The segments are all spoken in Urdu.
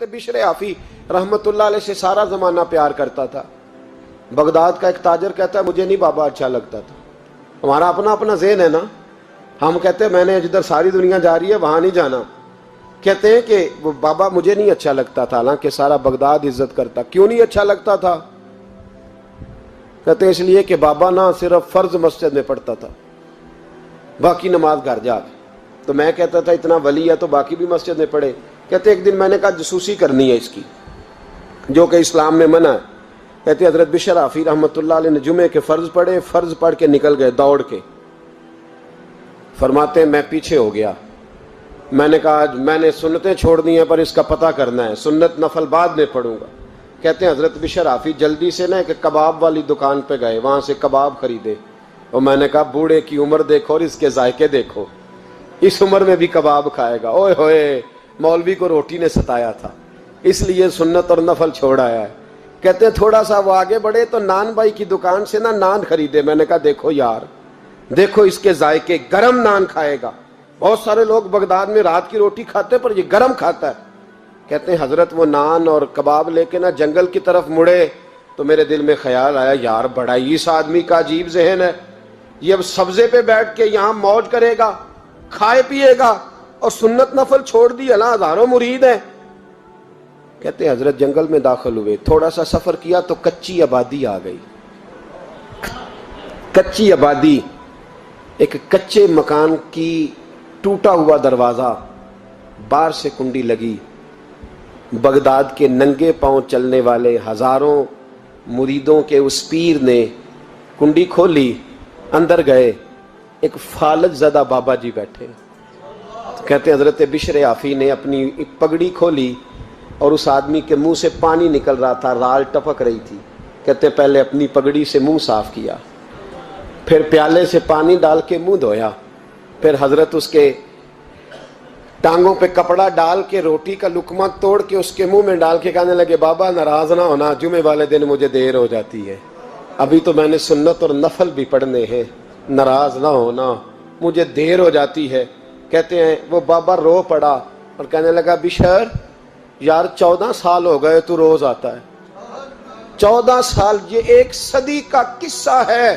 بشر عافی رحمت اللہ علیہ سے سارا زمانہ پیار کرتا تھا. بغداد کا ایک تاجر کہتا ہے مجھے نہیں بابا اچھا لگتا تھا. ہمارا اپنا اپنا ذہن ہے نا, ہم کہتے ہیں میں نے جدھر ساری دنیا جا رہی ہے وہاں نہیں جانا. کہتے ہیں کہ وہ بابا مجھے نہیں اچھا لگتا تھا, حالانکہ سارا بغداد عزت کرتا. کیوں نہیں اچھا لگتا تھا؟ کہتے ہیں اس لیے کہ بابا نہ صرف فرض مسجد میں پڑھتا تھا, باقی نماز گھر جا کے. تو میں کہتا تھا اتنا ولی ہے تو باقی بھی مسجد میں پڑھے. کہتے ایک دن میں نے کہا جسوسی کرنی ہے اس کی, جو کہ اسلام میں منع ہے. کہتے حضرت بشر عافی رحمۃ اللہ علیہ نے جمعے کے فرض پڑھے, فرض پڑھ کے نکل گئے دوڑ کے. فرماتے ہیں میں پیچھے ہو گیا. میں نے کہا میں نے سنتیں چھوڑ دی ہیں پر اس کا پتہ کرنا ہے, سنت نفل بعد میں پڑھوں گا. کہتے ہیں حضرت بشر عافی جلدی سے نا ایک کباب والی دکان پہ گئے, وہاں سے کباب خریدے. اور میں نے کہا بوڑھے کی عمر دیکھو اور اس کے ذائقے دیکھو, اس عمر میں بھی کباب کھائے گا. اوئے ہوئے, مولوی کو روٹی نے ستایا تھا اس لیے سنت اور نفل چھوڑ آیا ہے. کہتے ہیں تھوڑا سا وہ آگے بڑھے تو نان بھائی کی دکان سے نا نان خریدے. میں نے کہا دیکھو یار, دیکھو اس کے ذائقے, گرم نان کھائے گا. بہت سارے لوگ بغداد میں رات کی روٹی کھاتے پر یہ گرم کھاتا ہے. کہتے ہیں حضرت وہ نان اور کباب لے کے نا جنگل کی طرف مڑے تو میرے دل میں خیال آیا یار بڑا ہی اس آدمی کا عجیب ذہن ہے, یہ اب سبزے پہ بیٹھ کے یہاں موج کرے گا, کھائے پیے گا, اور سنت نفل چھوڑ دی. اللہ ہزاروں مرید ہیں. کہتے ہیں حضرت جنگل میں داخل ہوئے, تھوڑا سا سفر کیا تو کچی آبادی آ گئی. کچی آبادی, ایک کچے مکان کی ٹوٹا ہوا دروازہ, باہر سے کنڈی لگی. بغداد کے ننگے پاؤں چلنے والے ہزاروں مریدوں کے اس پیر نے کنڈی کھولی, اندر گئے. ایک فالج زدہ بابا جی بیٹھے. کہتے ہیں حضرت بشر عافی نے اپنی پگڑی کھولی اور اس آدمی کے منہ سے پانی نکل رہا تھا, رال ٹپک رہی تھی. کہتے پہلے اپنی پگڑی سے منہ صاف کیا, پھر پیالے سے پانی ڈال کے منہ دھویا, پھر حضرت اس کے ٹانگوں پہ کپڑا ڈال کے روٹی کا لقمہ توڑ کے اس کے منہ میں ڈال کے کہنے لگے بابا ناراض نہ ہونا, جمعے والے دن مجھے دیر ہو جاتی ہے, ابھی تو میں نے سنت اور نفل بھی پڑھنے ہیں, ناراض نہ ہونا مجھے دیر ہو جاتی ہے. کہتے ہیں وہ بابا رو پڑا اور کہنے لگا بشر یار 14 سال ہو گئے تو روز آتا ہے. 14 سال, یہ 1 صدی کا قصہ ہے,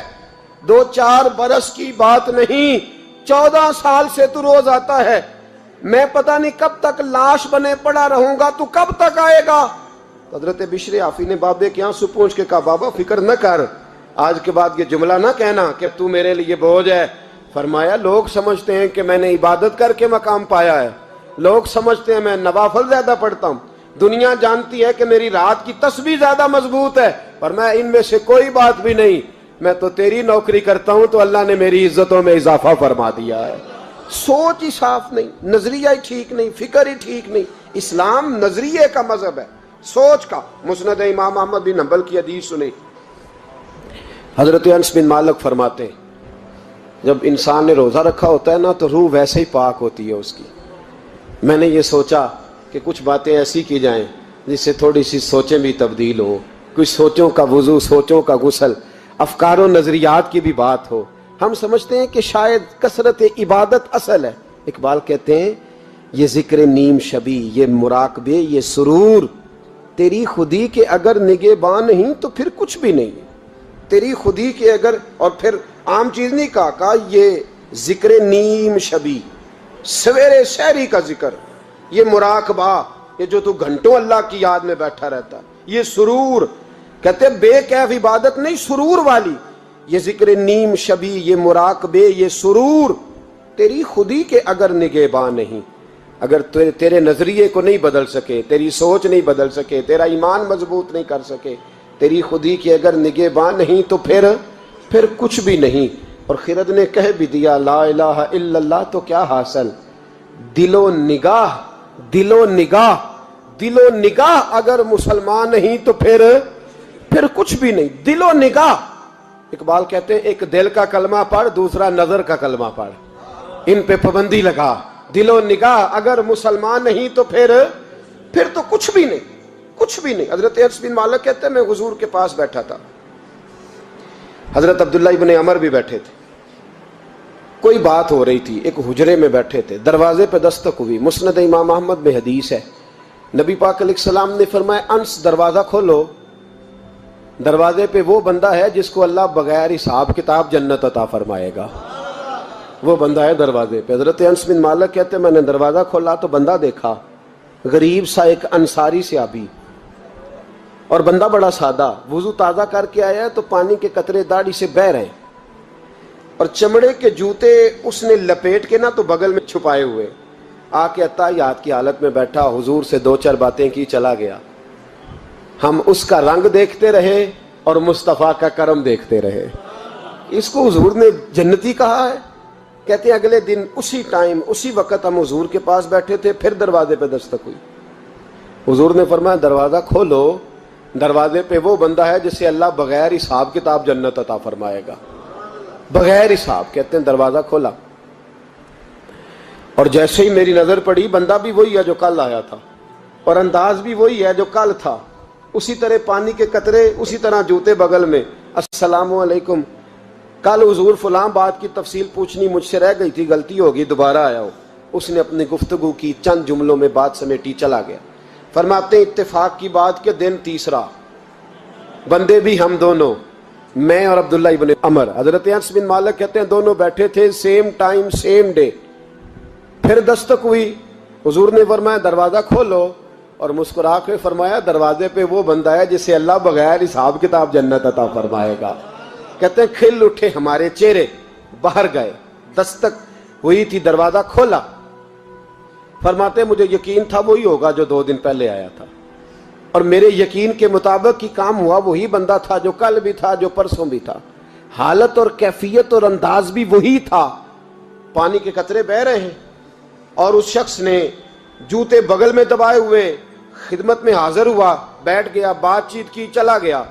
2-4 برس کی بات نہیں. 14 سال سے تو روز آتا ہے. میں پتہ نہیں کب تک لاش بنے پڑا رہوں گا, تو کب تک آئے گا؟ حضرت بشر عافی نے بابے کے یہاں سے پوچھ کے کہا بابا فکر نہ کر, آج کے بعد یہ جملہ نہ کہنا کہ تو میرے لیے بوجھ ہے. فرمایا لوگ سمجھتے ہیں کہ میں نے عبادت کر کے مقام پایا ہے, لوگ سمجھتے ہیں میں نوافل زیادہ پڑھتا ہوں, دنیا جانتی ہے کہ میری رات کی تسبیح زیادہ مضبوط ہے, پر میں ان میں سے کوئی بات بھی نہیں. میں تو تیری نوکری کرتا ہوں تو اللہ نے میری عزتوں میں اضافہ فرما دیا ہے. سوچ ہی صاف نہیں, نظریہ ہی ٹھیک نہیں, فکر ہی ٹھیک نہیں. اسلام نظریے کا مذہب ہے, سوچ کا. مسند امام احمد بن حنبل کی حدیث سنی, حضرت انس بن مالک فرماتے ہیں جب انسان نے روزہ رکھا ہوتا ہے نا تو روح ویسے ہی پاک ہوتی ہے اس کی. میں نے یہ سوچا کہ کچھ باتیں ایسی کی جائیں جس سے تھوڑی سی سوچیں بھی تبدیل ہو, کچھ سوچوں کا وضو, سوچوں کا غسل, افکار و نظریات کی بھی بات ہو. ہم سمجھتے ہیں کہ شاید کثرت عبادت اصل ہے. اقبال کہتے ہیں یہ ذکر نیم شبی, یہ مراقبے, یہ سرور, تیری خودی کے اگر نگہباں نہیں تو پھر کچھ بھی نہیں. تیری خودی کے اگر, اور پھر عام چیز نہیں کہا یہ ذکر نیم شبی, سویرے سحری کا ذکر, یہ مراقبہ, یہ جو تو گھنٹوں اللہ کی یاد میں بیٹھا رہتا, یہ سرور. کہتے بے کیف عبادت نہیں, سرور والی. یہ ذکر نیم شبی, یہ مراقبے, یہ سرور, تیری خودی کے اگر نگہباں نہیں, اگر تیرے نظریے کو نہیں بدل سکے, تیری سوچ نہیں بدل سکے, تیرا ایمان مضبوط نہیں کر سکے, تیری خودی کے اگر نگہباں نہیں تو پھر کچھ بھی نہیں. اور خرد نے کہہ بھی دیا لا الہ الا اللہ تو کیا حاصل, دل و نگاہ, دل و نگاہ, دل و نگاہ اگر مسلمان نہیں تو پھر کچھ بھی نہیں. دل و نگاہ. اقبال کہتے ہیں ایک دل کا کلمہ پڑھ, دوسرا نظر کا کلمہ پڑھ, ان پہ پابندی لگا. دل و نگاہ اگر مسلمان نہیں تو پھر تو کچھ بھی نہیں, کچھ بھی نہیں. حضرت انس بن مالک کہتے ہیں میں حضور کے پاس بیٹھا تھا, حضرت عبداللہ ابن عمر بھی بیٹھے تھے, کوئی بات ہو رہی تھی, ایک حجرے میں بیٹھے تھے, دروازے پہ دستک ہوئی. مسند امام احمد میں حدیث ہے نبی پاک علیہ السلام نے فرمایا انس دروازہ کھولو، دروازے پہ وہ بندہ ہے جس کو اللہ بغیر حساب کتاب جنت عطا فرمائے گا، وہ بندہ ہے دروازے پہ۔ حضرت انس بن مالک کہتے ہیں میں نے دروازہ کھولا تو بندہ دیکھا، غریب سا ایک انصاری صحابی، اور بندہ بڑا سادہ، وضو تازہ کر کے آیا ہے تو پانی کے قطرے داڑھی سے بہہ رہے ہیں، اور چمڑے کے جوتے اس نے لپیٹ کے نا تو بغل میں چھپائے ہوئے، آ کے اتحیات کی حالت میں بیٹھا، حضور سے دو چار باتیں کی، چلا گیا۔ ہم اس کا رنگ دیکھتے رہے اور مصطفیٰ کا کرم دیکھتے رہے۔ اس کو حضور نے جنتی کہا ہے۔ کہتے ہیں اگلے دن اسی ٹائم اسی وقت ہم حضور کے پاس بیٹھے تھے، پھر دروازے پہ دستک ہوئی، حضور نے فرمایا دروازہ کھولو، دروازے پہ وہ بندہ ہے جسے اللہ بغیر حساب کتاب جنت عطا فرمائے گا، بغیر حساب۔ کہتے ہیں دروازہ کھولا، اور جیسے ہی میری نظر پڑی، بندہ بھی وہی ہے جو کل آیا تھا، اور انداز بھی وہی ہے جو کل تھا، اسی طرح پانی کے قطرے، اسی طرح جوتے بغل میں۔ السلام علیکم، کل حضور فلاں بات کی تفصیل پوچھنی مجھ سے رہ گئی تھی، غلطی ہوگی، دوبارہ آیا ہو۔ اس نے اپنی گفتگو کی، چند جملوں میں بات سمیٹی، چلا گیا۔ فرماتے ہیں اتفاق کی بات کہ دن تیسرا، بندے بھی ہم دونوں، میں اور عبداللہ ابن عمر۔ حضرت انس بن مالک کہتے ہیں دونوں بیٹھے تھے، سیم ٹائم سیم ڈے۔ پھر دستک ہوئی، حضور نے فرمایا دروازہ کھولو، اور مسکرا کے فرمایا دروازے پہ وہ بندہ ہے جسے اللہ بغیر حساب کتاب جنت عطا فرمائے گا۔ کہتے ہیں کھل اٹھے ہمارے چہرے، باہر گئے، دستک ہوئی تھی، دروازہ کھولا۔ فرماتے مجھے یقین تھا وہی ہوگا جو 2 دن پہلے آیا تھا، اور میرے یقین کے مطابق ہی کام ہوا، وہی بندہ تھا جو کل بھی تھا، جو پرسوں بھی تھا، حالت اور کیفیت اور انداز بھی وہی تھا۔ پانی کے قطرے بہ رہے ہیں، اور اس شخص نے جوتے بغل میں دبائے ہوئے خدمت میں حاضر ہوا، بیٹھ گیا، بات چیت کی، چلا گیا۔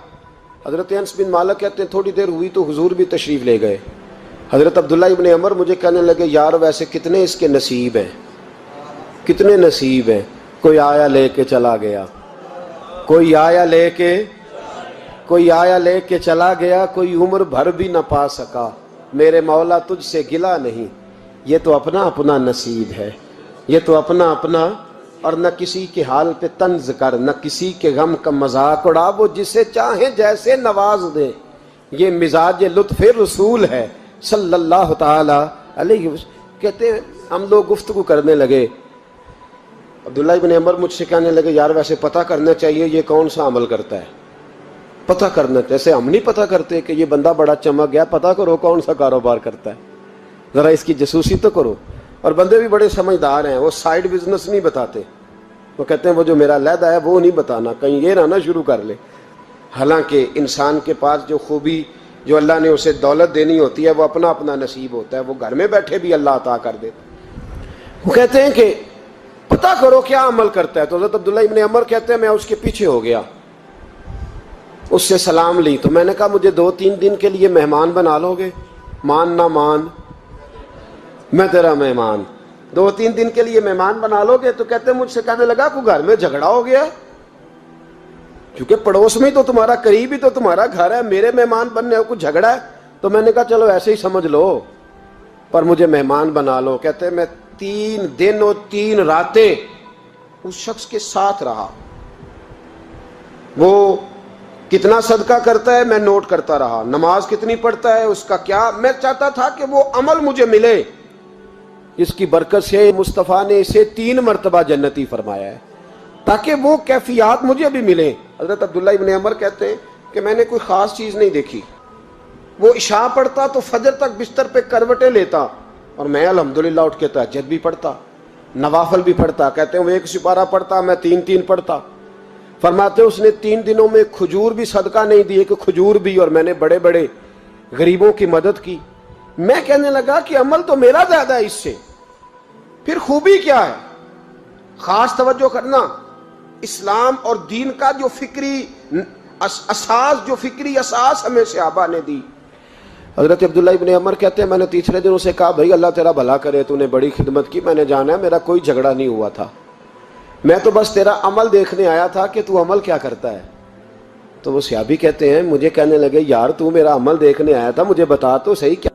حضرت انس بن مالک کہتے ہیں تھوڑی دیر ہوئی تو حضور بھی تشریف لے گئے۔ حضرت عبداللہ ابن عمر مجھے کہنے لگے یار ویسے کتنے اس کے نصیب ہیں، کتنے نصیب ہیں، کوئی آیا لے کے چلا گیا، کوئی آیا لے کے چلا گیا، کوئی عمر بھر بھی نہ پا سکا، میرے مولا تجھ سے گلہ نہیں۔ یہ تو اپنا اپنا نصیب ہے، یہ تو اپنا اپنا، اور نہ کسی کے حال پہ طنز کر، نہ کسی کے غم کا مذاق اڑا، وہ جسے چاہے جیسے نواز دے، یہ مزاج لطف رسول ہے صلی اللہ تعالی علیہ وسلم۔ کہتے ہیں ہم لوگ گفتگو کرنے لگے، عبداللہ ابن عمر مجھ سے کہنے لگے یار ویسے پتہ کرنا چاہیے یہ کون سا عمل کرتا ہے، پتہ کرنا، جیسے ہم نہیں پتہ کرتے کہ یہ بندہ بڑا چمک گیا، پتہ کرو کون سا کاروبار کرتا ہے، ذرا اس کی جاسوسی تو کرو۔ اور بندے بھی بڑے سمجھدار ہیں، وہ سائیڈ بزنس نہیں بتاتے، وہ کہتے ہیں وہ جو میرا علیحدہ ہے وہ نہیں بتانا، کہیں یہ نہ شروع کر لے۔ حالانکہ انسان کے پاس جو خوبی، جو اللہ نے اسے دولت دینی ہوتی ہے، وہ اپنا اپنا نصیب ہوتا ہے، وہ گھر میں بیٹھے بھی اللہ عطا کر دیتا۔ وہ کہتے ہیں کہ پتہ کرو کیا عمل کرتا ہے۔ تو حضرت عبداللہ ابن عمر کہتے ہیں میں اس کے پیچھے ہو گیا، اس سے سلام لی، تو میں نے کہا مجھے 2-3 دن کے لیے مہمان بنا لو گے؟ مان نہ مان، میں تیرا مہمان، 2-3 دن کے لیے مہمان بنا لو گے؟ تو کہتے ہیں مجھ سے کہنے لگا کوئی گھر میں جھگڑا ہو گیا، کیونکہ پڑوس میں تو تمہارا، قریب ہی تو تمہارا گھر ہے، میرے مہمان بننے ہو، کچھ جھگڑا ہے؟ تو میں نے کہا چلو ایسے ہی سمجھ لو، پر مجھے مہمان بنا لو۔ کہتے ہیں میں 3 دن اور 3 راتیں اس شخص کے ساتھ رہا، وہ کتنا صدقہ کرتا ہے میں نوٹ کرتا رہا، نماز کتنی پڑھتا ہے، اس کا کیا، میں چاہتا تھا کہ وہ عمل مجھے ملے، اس کی برکت سے مصطفیٰ نے اسے 3 مرتبہ جنتی فرمایا ہے، تاکہ وہ کیفیات مجھے بھی ملیں۔ حضرت عبداللہ ابن عمر کہتے ہیں کہ میں نے کوئی خاص چیز نہیں دیکھی، وہ عشاء پڑھتا تو فجر تک بستر پہ کروٹیں لیتا، اور میں الحمدللہ اٹھ کے تہجد بھی پڑھتا، نوافل بھی پڑھتا۔ کہتے ہیں وہ 1 سپارہ پڑھتا، میں 3 پڑھتا۔ فرماتے اس نے 3 دنوں میں کھجور بھی صدقہ نہیں دی، کہ کھجور بھی، اور میں نے بڑے بڑے غریبوں کی مدد کی۔ میں کہنے لگا کہ عمل تو میرا زیادہ ہے اس سے، پھر خوبی کیا ہے؟ خاص توجہ کرنا، اسلام اور دین کا جو فکری اساس ہمیں صحابہ نے دی۔ حضرت عبداللہ ابن عمر کہتے ہیں میں نے تیسرے دن اسے کہا بھائی اللہ تیرا بھلا کرے، تو نے بڑی خدمت کی، میں نے جانا ہے، میرا کوئی جھگڑا نہیں ہوا تھا، میں تو بس تیرا عمل دیکھنے آیا تھا کہ تو عمل کیا کرتا ہے۔ تو وہ صحابی کہتے ہیں مجھے کہنے لگے یار تو میرا عمل دیکھنے آیا تھا، مجھے بتا تو صحیح کیا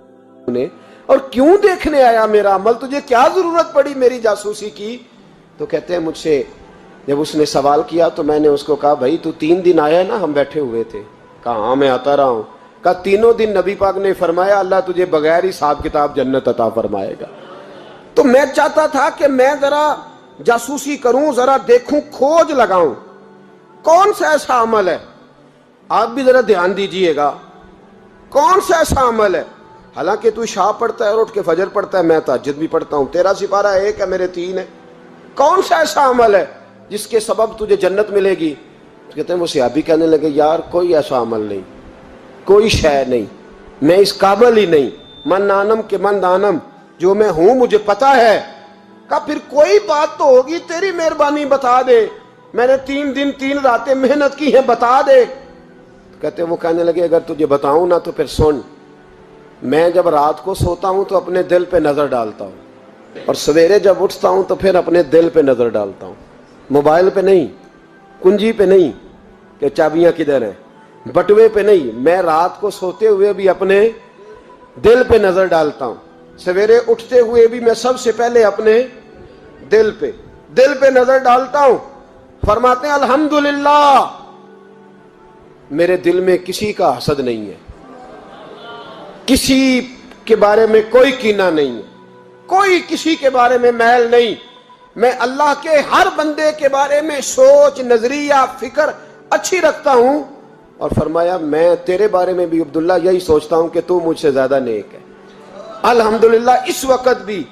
نے، اور کیوں دیکھنے آیا میرا عمل، تجھے کیا ضرورت پڑی میری جاسوسی کی؟ تو کہتے ہیں مجھ سے جب اس نے سوال کیا تو میں نے اس کو کہا بھائی تو 3 دن آیا ہے نا, ہم بیٹھے ہوئے تھے. کہا ہاں میں آتا رہا ہوں. کہا 3 دن نبی پاک نے فرمایا اللہ تجھے بغیر حساب کتاب جنت عطا فرمائے گا. تو میں چاہتا تھا کہ میں ذرا جاسوسی کروں, ذرا دیکھوں, کھوج لگاؤں کون سا ایسا عمل ہے. آپ بھی ذرا دھیان دیجئے گا, کون سا ایسا عمل ہے. حالانکہ تو عشاء پڑھتا ہے اور اٹھ کے فجر پڑھتا ہے, میں تہجد بھی پڑھتا ہوں, تیرا سپارہ 1 ہے میرے 3 ہے. کون سا ایسا عمل ہے جس کے سبب تجھے جنت ملے گی. کہتے ہیں وہ صحابی کہنے لگے یار کوئی ایسا عمل نہیں, کوئی شے نہیں, میں اس قابل ہی نہیں. من آنم کے من دانم, جو میں ہوں مجھے پتا ہے. کہا پھر کوئی بات تو ہوگی, تیری مہربانی بتا دے, میں نے 3 دن 3 راتیں محنت کی ہیں, بتا دے. کہتے ہیں وہ کہنے لگے اگر تجھے بتاؤں نا تو پھر سن. میں جب رات کو سوتا ہوں تو اپنے دل پہ نظر ڈالتا ہوں, اور سویرے جب اٹھتا ہوں تو پھر اپنے دل پہ نظر ڈالتا ہوں. موبائل پہ نہیں, کنجی پہ نہیں کہ چابیاں کدھر ہیں, بٹوے پہ نہیں. میں رات کو سوتے ہوئے بھی اپنے دل پہ نظر ڈالتا ہوں, سویرے اٹھتے ہوئے بھی میں سب سے پہلے اپنے دل پہ نظر ڈالتا ہوں. فرماتے ہیں الحمدللہ میرے دل میں کسی کا حسد نہیں ہے, کسی کے بارے میں کوئی کینہ نہیں ہے, کوئی کسی کے بارے میں میل نہیں. میں اللہ کے ہر بندے کے بارے میں سوچ, نظریہ, فکر اچھی رکھتا ہوں. اور فرمایا میں تیرے بارے میں بھی عبداللہ یہی سوچتا ہوں کہ تو مجھ سے زیادہ نیک ہے. الحمدللہ اس وقت بھی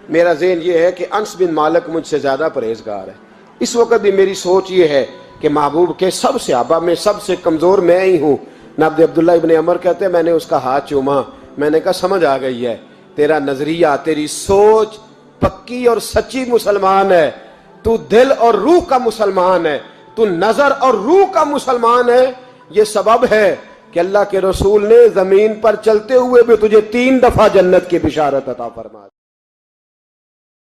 میرا ذہن یہ ہے کہ انس بن مالک مجھ سے زیادہ پرہیزگار ہے. اس وقت بھی میری سوچ یہ ہے کہ محبوب کے سب صحابہ میں سب سے کمزور میں ہی ہوں. نبی عبداللہ ابن عمر کہتے ہیں میں نے اس کا ہاتھ چوما, میں نے کہا سمجھ آ گئی ہے, تیرا نظریہ, تیری سوچ پکی اور سچی مسلمان ہے. تو دل اور روح کا مسلمان ہے, تو نظر اور روح کا مسلمان ہے. یہ سبب ہے کہ اللہ کے رسول نے زمین پر چلتے ہوئے بھی تجھے 3 دفعہ جنت کی بشارت عطا فرما.